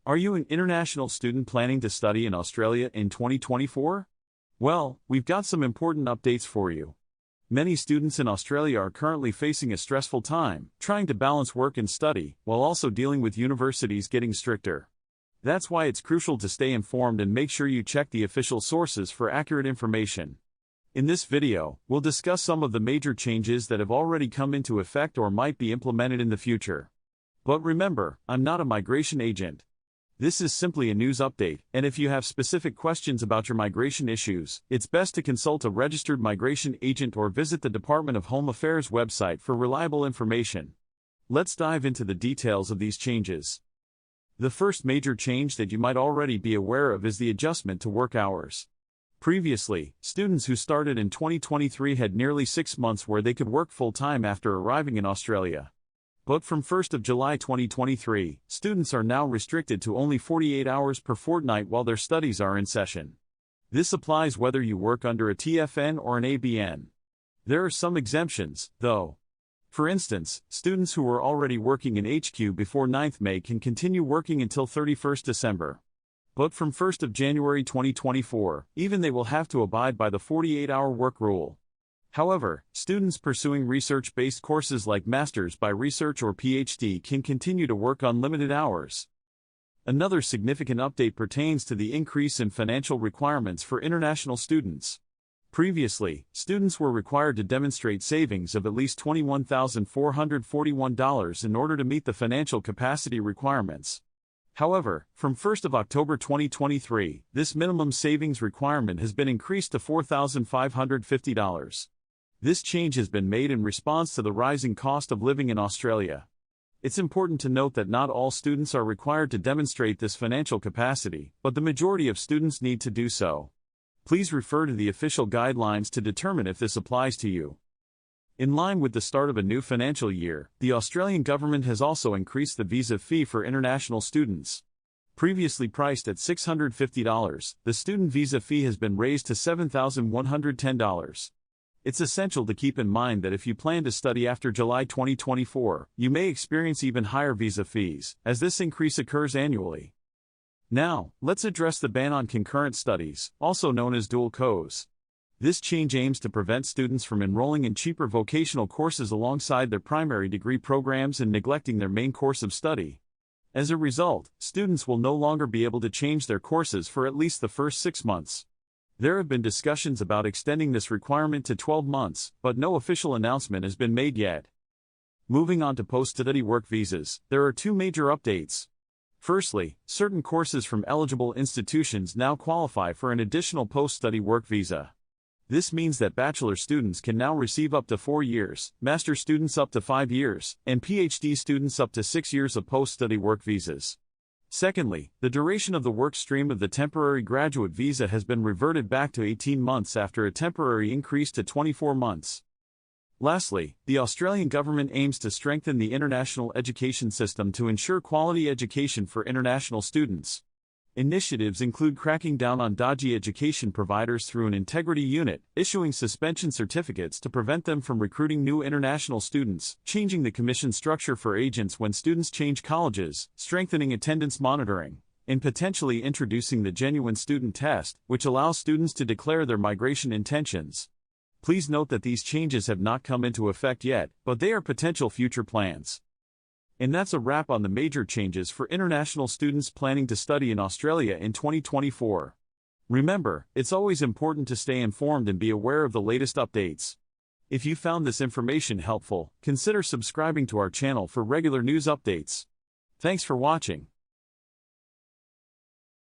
Are you an international student planning to study in Australia in 2024? Well, we've got some important updates for you. Many students in Australia are currently facing a stressful time, trying to balance work and study, while also dealing with universities getting stricter. That's why it's crucial to stay informed and make sure you check the official sources for accurate information. In this video, we'll discuss some of the major changes that have already come into effect or might be implemented in the future. But remember, I'm not a migration agent. This is simply a news update, and if you have specific questions about your migration issues, it's best to consult a registered migration agent or visit the Department of Home Affairs website for reliable information. Let's dive into the details of these changes. The first major change that you might already be aware of is the adjustment to work hours. Previously, students who started in 2023 had nearly 6 months where they could work full-time after arriving in Australia. But from 1st of July 2023, students are now restricted to only 48 hours per fortnight while their studies are in session. This applies whether you work under a TFN or an ABN. There are some exemptions, though. For instance, students who were already working in HQ before 9th May can continue working until 31st December. But from 1st of January 2024, even they will have to abide by the 48-hour work rule. However, students pursuing research-based courses like Masters by Research or PhD can continue to work on limited hours. Another significant update pertains to the increase in financial requirements for international students. Previously, students were required to demonstrate savings of at least $21,441 in order to meet the financial capacity requirements. However, from 1st of October 2023, this minimum savings requirement has been increased to $4,550. This change has been made in response to the rising cost of living in Australia. It's important to note that not all students are required to demonstrate this financial capacity, but the majority of students need to do so. Please refer to the official guidelines to determine if this applies to you. In line with the start of a new financial year, the Australian government has also increased the visa fee for international students. Previously priced at $650, the student visa fee has been raised to $7,110. It's essential to keep in mind that if you plan to study after July 2024, you may experience even higher visa fees, as this increase occurs annually. Now, let's address the ban on concurrent studies, also known as dual COs. This change aims to prevent students from enrolling in cheaper vocational courses alongside their primary degree programs and neglecting their main course of study. As a result, students will no longer be able to change their courses for at least the first 6 months. There have been discussions about extending this requirement to 12 months, but no official announcement has been made yet. Moving on to post-study work visas, there are 2 major updates. Firstly, certain courses from eligible institutions now qualify for an additional post-study work visa. This means that bachelor students can now receive up to 4 years, master students up to 5 years, and PhD students up to 6 years of post-study work visas. Secondly, the duration of the work stream of the temporary graduate visa has been reverted back to 18 months after a temporary increase to 24 months. Lastly, the Australian government aims to strengthen the international education system to ensure quality education for international students. Initiatives include cracking down on dodgy education providers through an integrity unit, issuing suspension certificates to prevent them from recruiting new international students, changing the commission structure for agents when students change colleges, strengthening attendance monitoring, and potentially introducing the genuine student test, which allows students to declare their migration intentions. Please note that these changes have not come into effect yet, but they are potential future plans. And that's a wrap on the major changes for international students planning to study in Australia in 2024. Remember, it's always important to stay informed and be aware of the latest updates. If you found this information helpful, consider subscribing to our channel for regular news updates. Thanks for watching.